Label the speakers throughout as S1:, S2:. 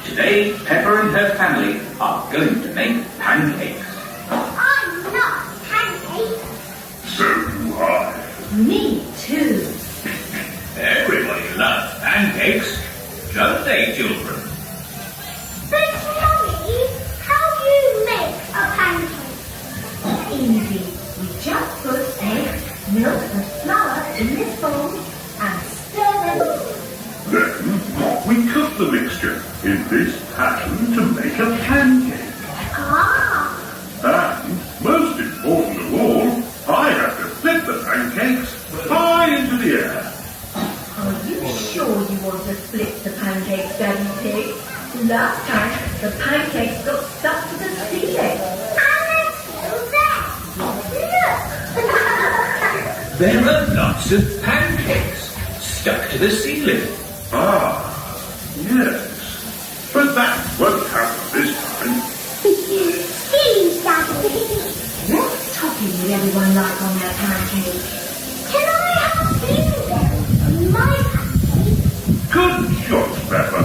S1: Today, Peppa and her family are going to make pancakes.
S2: I love pancakes.
S3: So do I.
S4: Me too.
S1: Everybody loves pancakes, don't they, children?
S2: But Mummy, how do you make a pancake?
S4: Easy. We just put eggs, milk and flour in this bowl and stir them.
S3: Then we cook the mixture in this pan to make a pancake.
S2: Ah,
S3: And, most important of all, I have to flip the pancakes high into the air.
S4: Are you sure you want to flip the pancakes, Daddy Pig? Last time, the pancakes got stuck to the ceiling.
S2: and they're still there. Look.
S1: There are lots of pancakes stuck to the ceiling.
S3: Ah, yes. But that won't happen this time.
S2: Please, Daddy.
S4: What topping would everyone like on their pancake?
S2: Can I have blueberries on my pancake?
S3: Good shot, Peppa.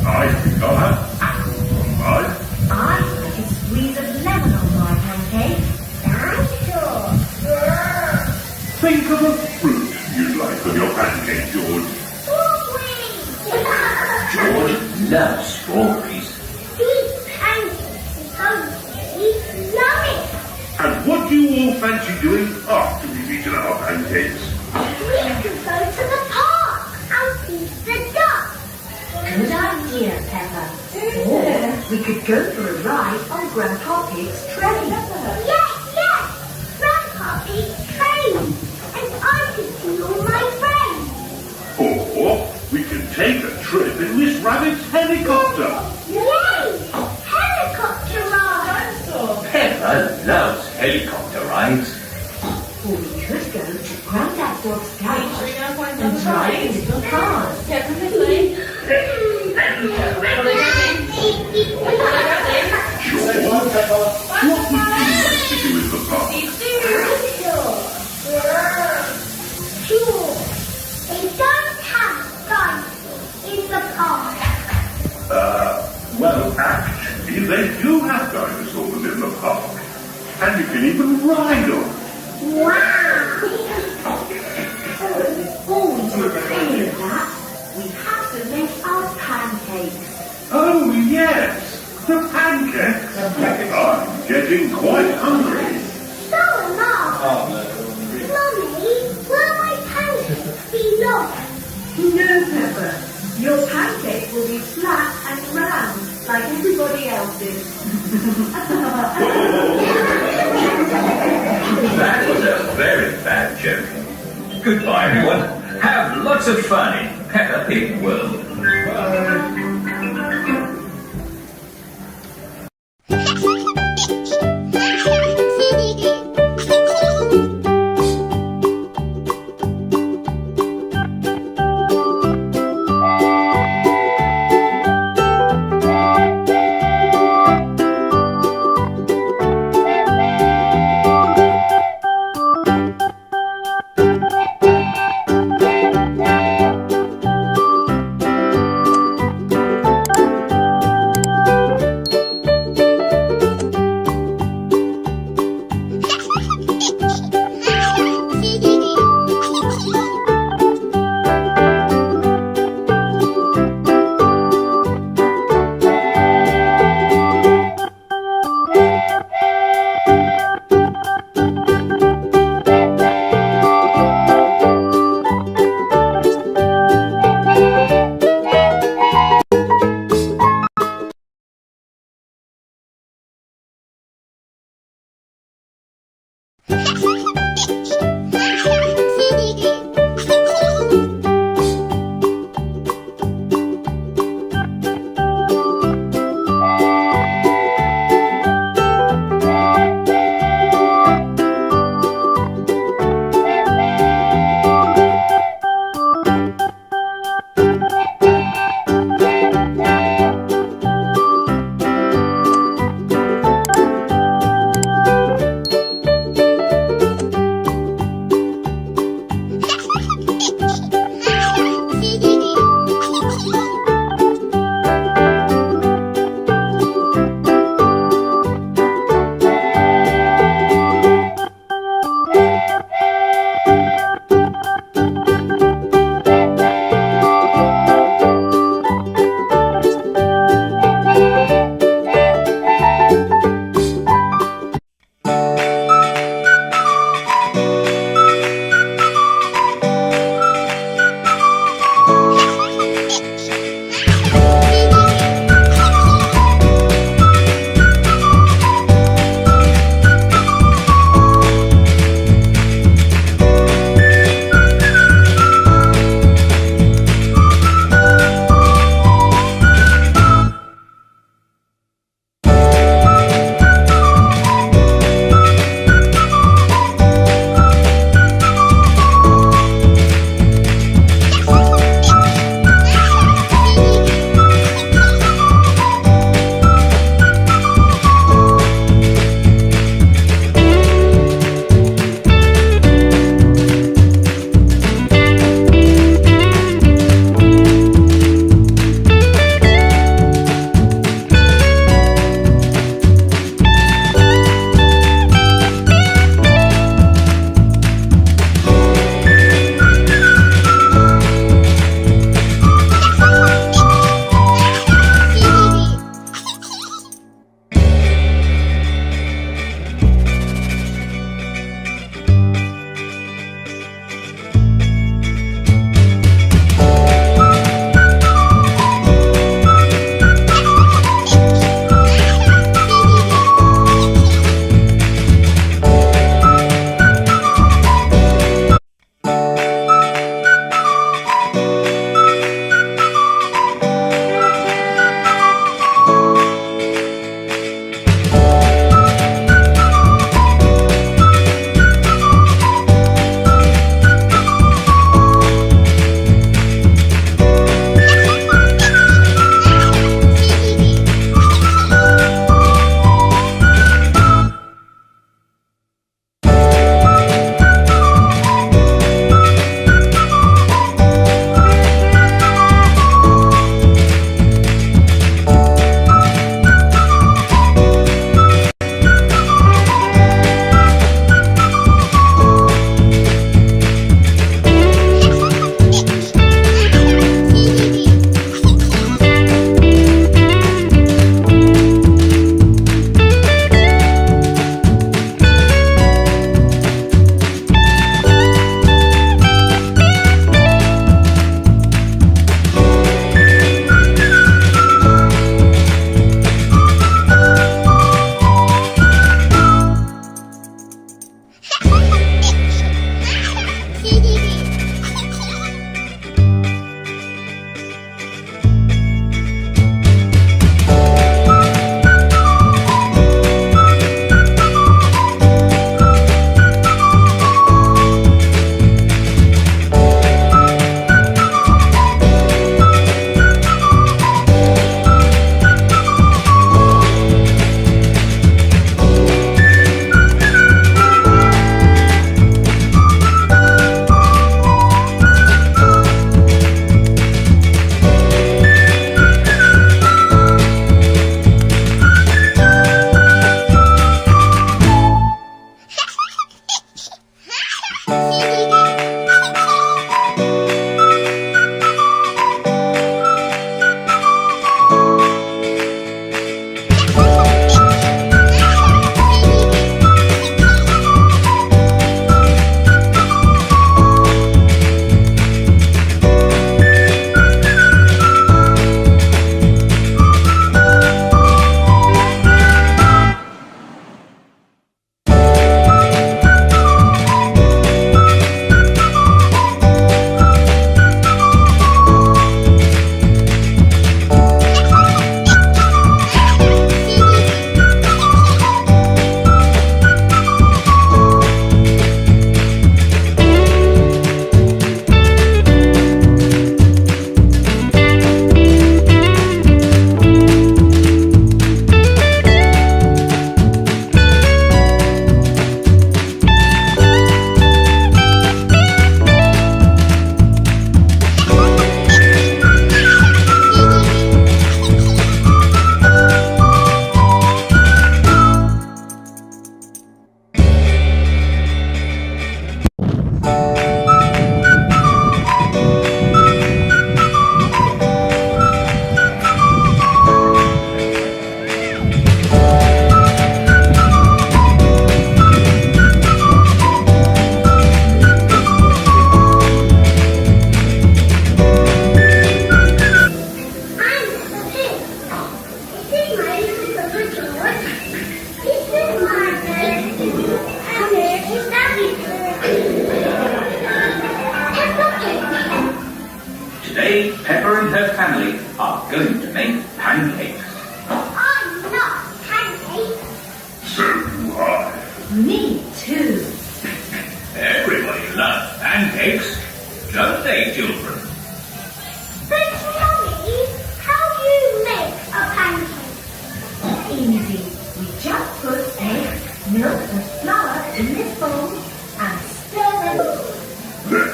S3: I think I'll have apples on mine.
S4: I like a squeeze of lemon on my pancake.
S2: I'm sure.
S3: Think of a fruit you'd like on your pancake, George.
S1: George loves strawberries.
S2: These pancakes are really yummy.
S3: And what do you all fancy doing after we've eaten our pancakes?
S2: We could go to the park and feed the ducks.
S4: Good idea, Peppa. Or we could go for a ride on Grandpa Pig's train.
S2: Yes. Grandpa Pig's train. And I could see all my friends.
S3: Or we can take a trip in Miss Rabbit's helicopter.
S2: Yay! Helicopter ride.
S1: Peppa loves helicopter rides.
S4: Or we could go to Grandad Dog's cage and drive in little cars.
S3: George, what would you like to do in the park?
S2: Sure. They don't have dinosaurs in the park.
S3: Well, actually, they do have dinosaurs in the park. And you can even ride on.
S2: Wow.
S4: Before we do any of that, we have to make our pancakes.
S3: Oh, yes, the pancakes. I'm getting quite hungry.
S2: So am I. Mummy, will my pancakes be long?
S4: No, Peppa. Your pancake will be flat and round like everybody else's.
S1: That was a very bad joke. Goodbye, everyone. Have lots of fun in Peppa Pig World. Peppa and her family are going to make pancakes.
S2: I love pancakes.
S3: So do I.
S4: Me too.
S1: Everybody loves pancakes, don't they, children?
S2: But Mummy, how do you make a pancake?
S4: Easy. We just put eggs, milk and flour in this bowl and stir them.
S3: Then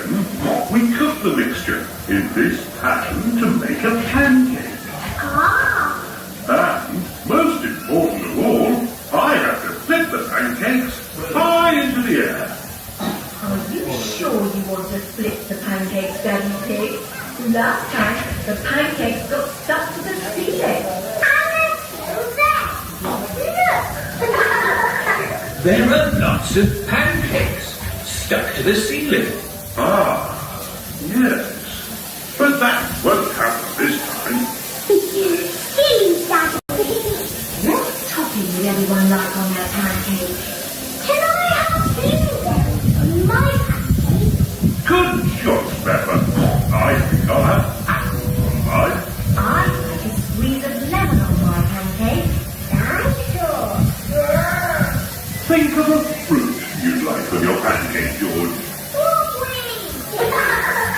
S3: we cook the mixture in this pan to make a pancake.
S2: Ah,
S3: And, most important of all, I have to flip the pancakes high into the air.
S4: Are you sure you want to flip the pancakes, Daddy Pig? Last time, the pancakes got stuck to the ceiling.
S2: and they're still there. Look.
S1: There are lots of pancakes stuck to the ceiling.
S3: Ah, yes. But that won't happen this time.
S2: Silly Daddy.
S4: What topping would everyone like on their pancakes?
S2: Can I have blueberries on my pancake?
S3: Good shot, Peppa. I think I'll have apples on mine.
S4: I like a squeeze of lemon on my pancake.
S2: Dinosaur.
S3: Think of a fruit you'd like on your pancake, George.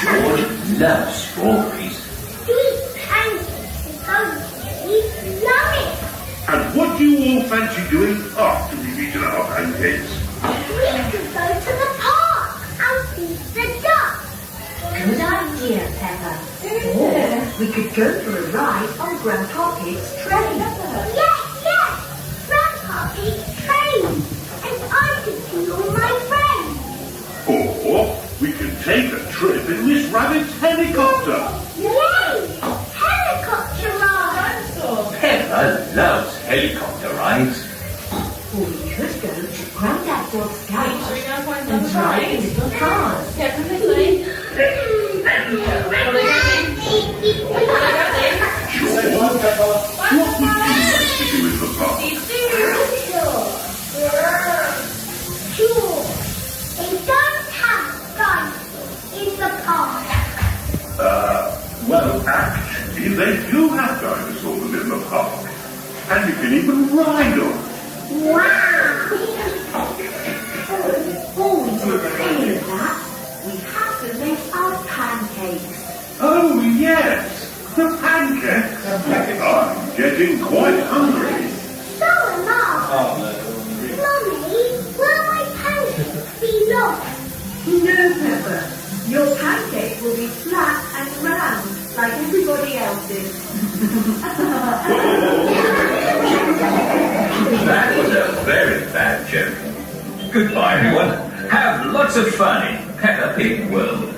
S1: George loves strawberries.
S2: Sweet pancakes are so yummy.
S3: And what do you all fancy doing after we've eaten our pancakes?
S2: We could go to the park and feed the ducks.
S4: Good idea, Peppa. Or we could go for a ride on Grandpa Pig's train.
S2: Yes. Grandpa Pig's train. And I could see all my friends.
S3: Or we can take a trip in Miss Rabbit's helicopter.
S2: Yay! Helicopter ride.
S1: Peppa loves helicopter rides.
S4: Or we could go to Grandad Dog's cage and drive in little cars.
S3: George, what would you like to do in the park?
S2: Sure. They don't have dinosaurs in the park.
S3: Well, actually, they do have dinosaurs in the park. And you can even ride them.
S2: Wow.
S4: Before we do any of that, we have to make our pancakes.
S3: Oh, yes, the pancakes. I'm getting quite hungry.
S2: So am I. Mummy, will my pancakes be lost?
S4: No, Peppa. Your pancake will be flat and round like everybody else's.
S1: That was a very bad joke. Goodbye, everyone. Have lots of fun in Peppa Pig World.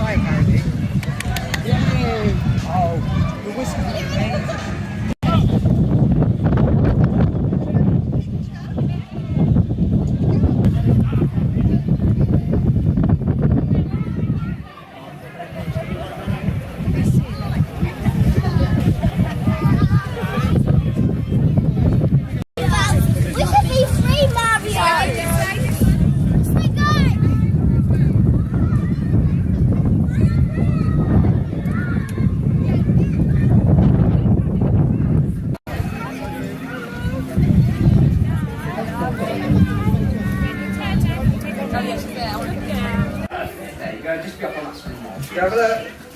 S5: Hi, Harry. Yay! Oh, the whiskey was amazing.
S2: We should be free, Mario! Let's go!
S5: There you go, just be up on that screen. Go over there.